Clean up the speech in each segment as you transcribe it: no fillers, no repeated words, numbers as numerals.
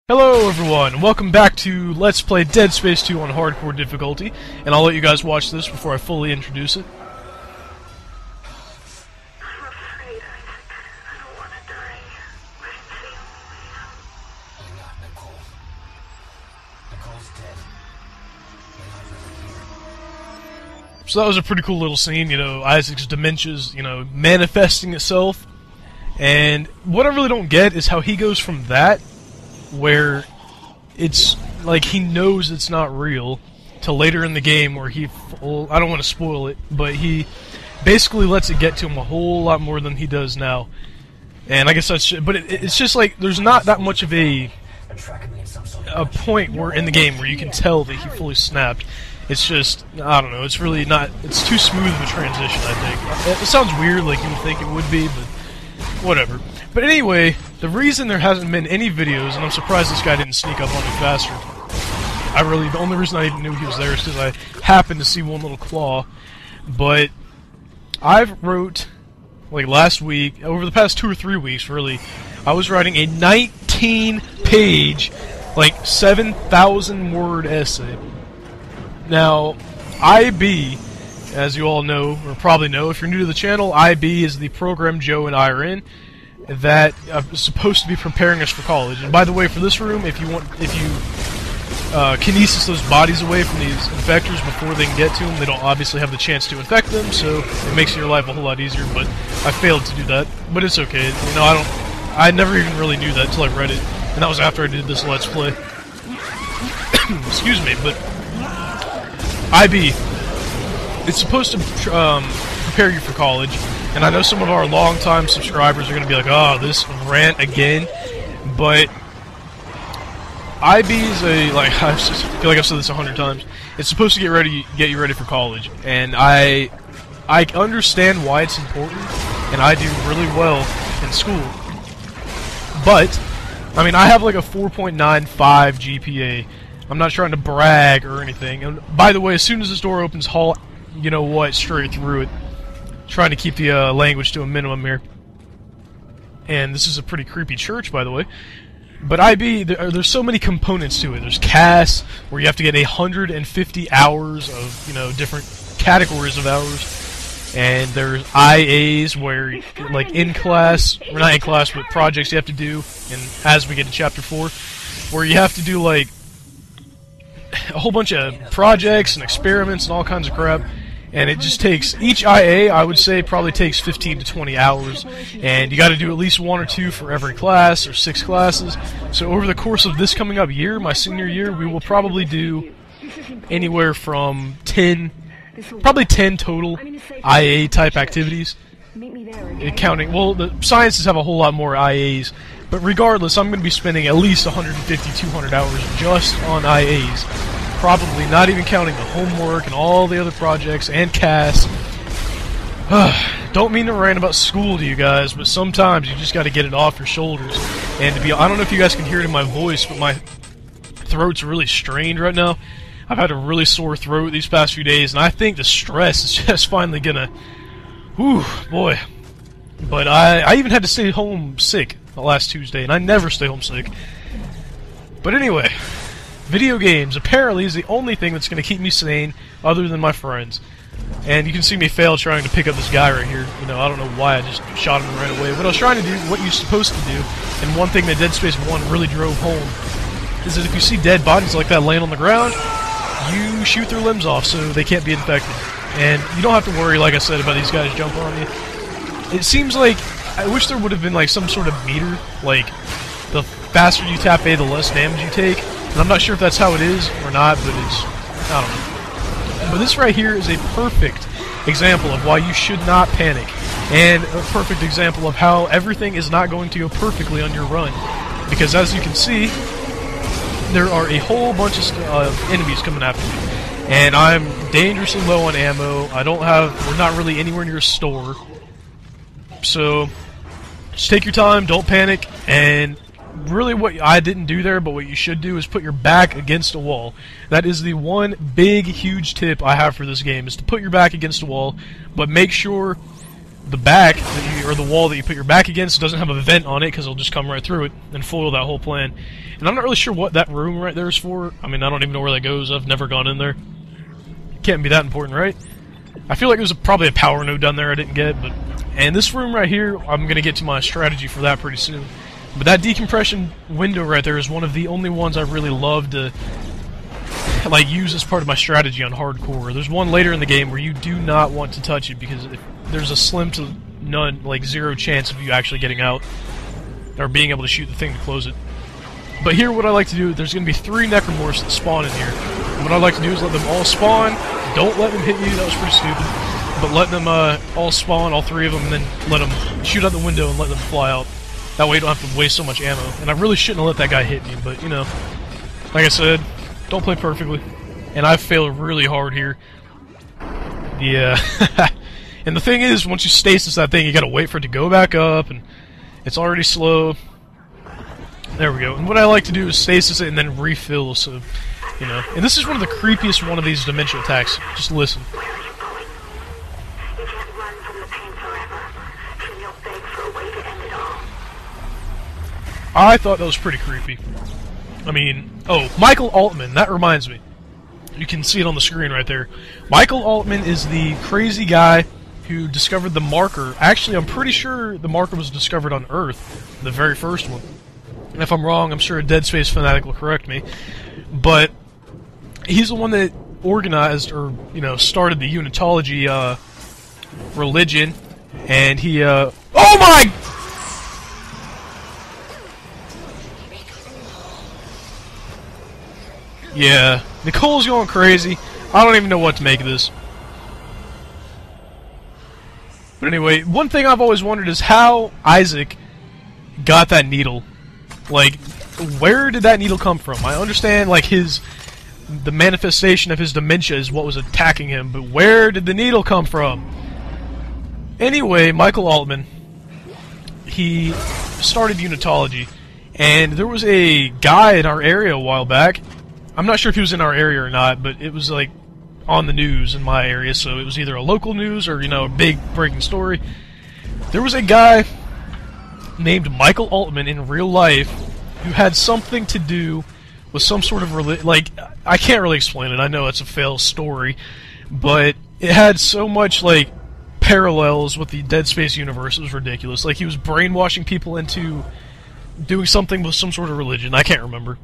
Hello everyone, welcome back to Let's Play Dead Space 2 on hardcore difficulty, and I'll let you guys watch this before I fully introduce it. I'm afraid, Isaac. I don't want to die. But it's the only way out. You're not Nicole. Nicole's dead. You're not really here. So that was a pretty cool little scene, you know, Isaac's dementia's, manifesting itself, and what I really don't get is how he goes from that, where it's like he knows it's not real, to later in the game where I don't want to spoil it, but he basically lets it get to him a whole lot more than he does now. And I guess that's but it's just like there's not that much of a point where in the game where you can tell that he fully snapped. It's just, I don't know, it's really not, it's too smooth of a transition, I think. It sounds weird like you would think it would be, but whatever. But anyway, the reason there hasn't been any videos, and I'm surprised this guy didn't sneak up on me faster. The only reason I knew he was there is because I happened to see one little claw. But I've wrote, like last week, over the past 2 or 3 weeks really, I was writing a 19-page, like 7,000 word essay. Now, IB, as you all know, or probably know, if you're new to the channel, IB is the program Joe and I are in that is supposed to be preparing us for college. And by the way, for this room, if you kinesis those bodies away from these infectors before they can get to them, they don't obviously have the chance to infect them, so it makes your life a whole lot easier, but I failed to do that. But it's okay, I never even really knew that until I read it, and that was after I did this Let's Play. Excuse me, but IB, it's supposed to prepare you for college, and I know some of our longtime subscribers are going to be like, oh, this rant again, but IB is I feel like I've said this 100 times, it's supposed to get you ready for college, and I understand why it's important, and I do really well in school, but, I mean, I have like a 4.95 GPA. I'm not trying to brag or anything, and by the way, as soon as this door opens, haul, you know what, straight through it. Trying to keep the language to a minimum here. And this is a pretty creepy church, by the way. But IB, there's so many components to it. There's CAS, where you have to get 150 hours of, different categories of hours. And there's IAs, where, like, in class, or not in class, but projects you have to do, and as we get to Chapter 4, where you have to do, like, a whole bunch of projects and experiments and all kinds of crap. And it just takes, each IA, I would say, probably takes 15 to 20 hours. And you gotta do at least 1 or 2 for every class, or 6 classes. So over the course of this coming up year, my senior year, we will probably do anywhere from 10, probably 10 total IA-type activities. Counting, well, the sciences have a whole lot more IAs. But regardless, I'm going to be spending at least 150, 200 hours just on IAs. Probably not even counting the homework and all the other projects and CAS. Don't mean to rant about school to you guys, but sometimes you just got to get it off your shoulders. And I don't know if you guys can hear it in my voice, but my throat's really strained right now. I've had a really sore throat these past few days, and I think the stress is just finally gonna... Whew, boy. But I even had to stay home sick last Tuesday, and I never stay home sick. But anyway... Video games, apparently, is the only thing that's going to keep me sane, other than my friends. And you can see me fail trying to pick up this guy right here. I don't know why I just shot him right away. But I was trying to do what you're supposed to do, and one thing that Dead Space 1 really drove home is that if you see dead bodies like that laying on the ground, you shoot their limbs off so they can't be infected. And you don't have to worry, like I said, about these guys jumping on you. It seems like, I wish there would have been like some sort of meter, like, the faster you tap A, the less damage you take. And I'm not sure if that's how it is or not, but I don't know. But this right here is a perfect example of why you should not panic. And a perfect example of how everything is not going to go perfectly on your run. Because as you can see, there are a whole bunch of enemies coming after me. And I'm dangerously low on ammo. We're not really anywhere near a store. So, just take your time, don't panic, and... Really what I didn't do there, but what you should do is put your back against a wall. That is the one big, huge tip I have for this game, is to put your back against a wall, but make sure the back, or the wall that you put your back against, doesn't have a vent on it because it'll just come right through it and foil that whole plan. And I'm not really sure what that room right there is for. I mean, I don't even know where that goes. I've never gone in there. Can't be that important, right? I feel like there's probably a power node down there I didn't get, but... And this room right here, I'm going to get to my strategy for that pretty soon. But that decompression window right there is one of the only ones I really love to like use as part of my strategy on hardcore. There's one later in the game where you do not want to touch it because there's a slim to none, like 0 chance of you actually getting out or being able to shoot the thing to close it. But here what I like to do, there's going to be 3 necromorphs that spawn in here. And what I like to do is let them all spawn. Don't let them hit you, that was pretty stupid. But let them all spawn, all 3 of them, and then let them shoot out the window and let them fly out. That way you don't have to waste so much ammo. And I really shouldn't have let that guy hit me, but, you know, like I said, don't play perfectly. And I've failed really hard here. Yeah. And the thing is, once you stasis that thing, you gotta wait for it to go back up, and it's already slow. There we go. And what I like to do is stasis it and then refill, so, you know. And this is one of the creepiest one of these dementia attacks. Just listen. I thought that was pretty creepy. I mean, oh, Michael Altman, that reminds me. You can see it on the screen right there. Michael Altman is the crazy guy who discovered the marker. Actually, I'm pretty sure the marker was discovered on Earth, the very first one. And if I'm wrong, I'm sure a Dead Space fanatic will correct me. But he's the one that organized, or, you know, started the Unitology religion. And he, oh my! Yeah, Nicole's going crazy. I don't even know what to make of this. But anyway, one thing I've always wondered is how Isaac got that needle. Like, where did that needle come from? I understand, like, the manifestation of his dementia is what was attacking him, but where did the needle come from? Anyway, Michael Altman, he started Unitology, and there was a guy in our area a while back. I'm not sure if he was in our area or not, but it was, like, on the news in my area, so it was either a local news or, you know, a big breaking story. There was a guy named Michael Altman in real life who had something to do with some sort of like, I can't really explain it. I know it's a failed story, but it had so much, like, parallels with the Dead Space universe. It was ridiculous. Like, he was brainwashing people into doing something with some sort of religion. I can't remember.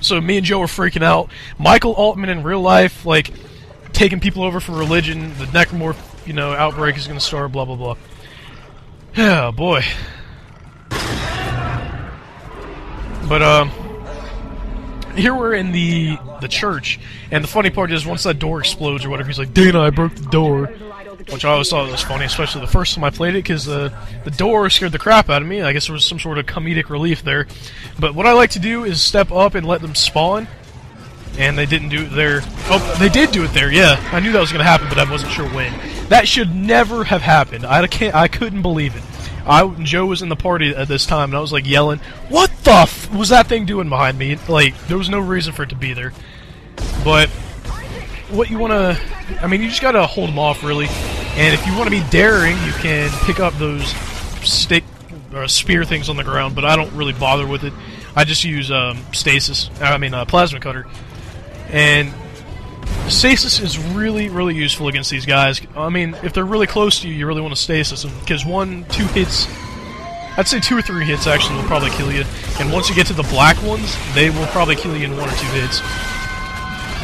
So me and Joe were freaking out. Michael Altman in real life, like, taking people over for religion. The necromorph, you know, outbreak is going to start, blah, blah, blah. Yeah, boy. But, here we're in the church, and the funny part is once that door explodes or whatever, he's like, Dana, I broke the door. Which I always thought was funny, especially the first time I played it, because the door scared the crap out of me. I guess there was some sort of comedic relief there. But what I like to do is step up and let them spawn. And they didn't do it there. Oh, they did do it there, yeah. I knew that was going to happen, but I wasn't sure when. That should never have happened. I couldn't believe it. Joe was in the party at this time, and I was like yelling, "What the f was that thing doing behind me?" Like, there was no reason for it to be there. But what you want to... I mean, you just got to hold them off, really. And if you want to be daring, you can pick up those spear things on the ground, but I don't really bother with it. I just use plasma cutter. And stasis is really, really useful against these guys. I mean, if they're really close to you, you really want to stasis them, because 1-2 hits... I'd say 2 or 3 hits, actually, will probably kill you. And once you get to the black ones, they will probably kill you in 1 or 2 hits.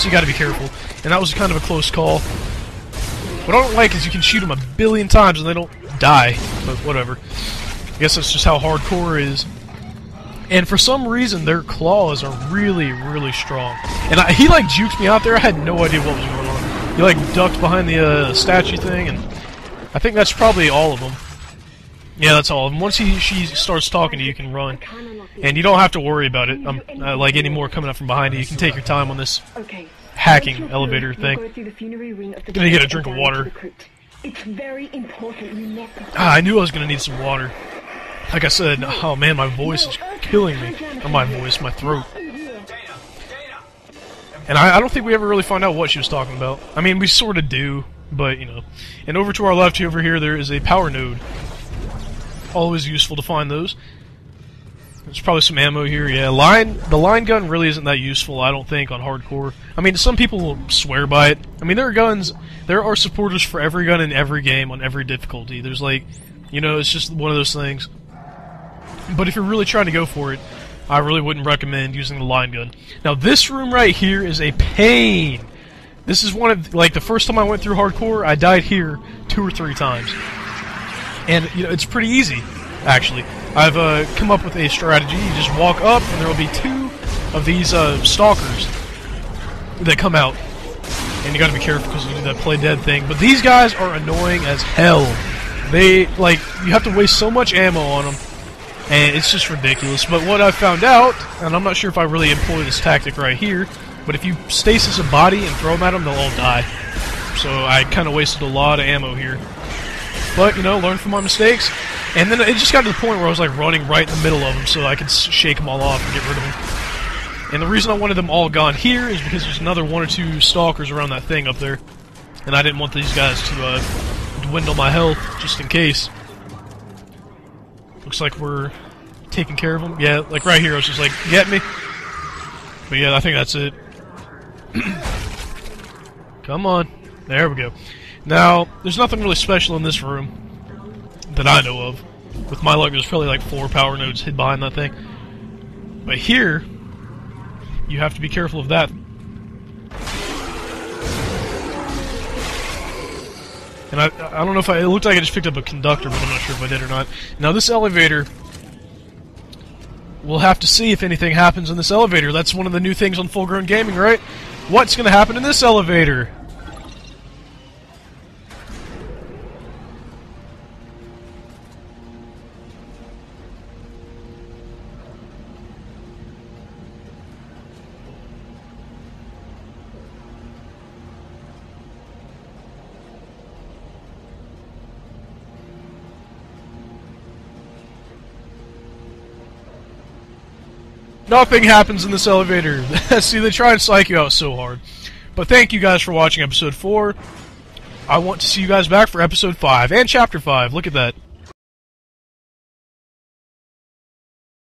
So you gotta be careful. And that was kind of a close call. What I don't like is you can shoot them 1,000,000,000 times and they don't die. But whatever. I guess that's just how hardcore is. And for some reason, their claws are really, really strong. And he, like, juked me out there. I had no idea what was going on. He, like, ducked behind the statue thing, and I think that's probably all of them. Yeah, that's all of them. Once she starts talking to you, you can run. And you don't have to worry about it. Like, any more coming up from behind you. You can take your time on this hacking elevator thing. Gonna get a drink of water. I knew I was gonna need some water. Like I said, oh man, my voice is killing me. Or my throat. And I don't think we ever really found out what she was talking about. I mean, we sort of do. But, you know. And over to our left over here, there is a power node. Always useful to find those. There's probably some ammo here. Yeah, the line gun really isn't that useful, I don't think, on hardcore. I mean, some people will swear by it. I mean, there are supporters for every gun in every game on every difficulty. There's like, you know, it's just one of those things. But if you're really trying to go for it, I really wouldn't recommend using the line gun. Now, this room right here is a pain. This is one of, like, the first time I went through hardcore, I died here 2 or 3 times. And, you know, it's pretty easy, actually. I've come up with a strategy. You just walk up, and there will be 2 of these stalkers that come out. And you gotta be careful because you do that play dead thing. But these guys are annoying as hell. They, like, you have to waste so much ammo on them. And it's just ridiculous. But what I found out, and I'm not sure if I really employ this tactic right here, but if you stasis a body and throw them at them, they'll all die. So I kind of wasted a lot of ammo here. But, you know, learn from my mistakes. And then it just got to the point where I was, like, running right in the middle of them so I could shake them all off and get rid of them. And the reason I wanted them all gone here is because there's another 1 or 2 stalkers around that thing up there. And I didn't want these guys to dwindle my health, just in case. Looks like we're taking care of them. Yeah, like right here, I was just like, get me? But yeah, I think that's it. Come on. There we go. Now, there's nothing really special in this room that I know of. With my luck, there's probably like 4 power nodes hid behind that thing. But here, you have to be careful of that. And I don't know if it looked like I just picked up a conductor, but I'm not sure if I did or not. Now this elevator, we'll have to see if anything happens in this elevator. That's one of the new things on Full Grown Gaming, right? What's going to happen in this elevator? Nothing happens in this elevator. See, they try and psych you out so hard. But thank you guys for watching episode 4. I want to see you guys back for episode 5 and chapter 5. Look at that.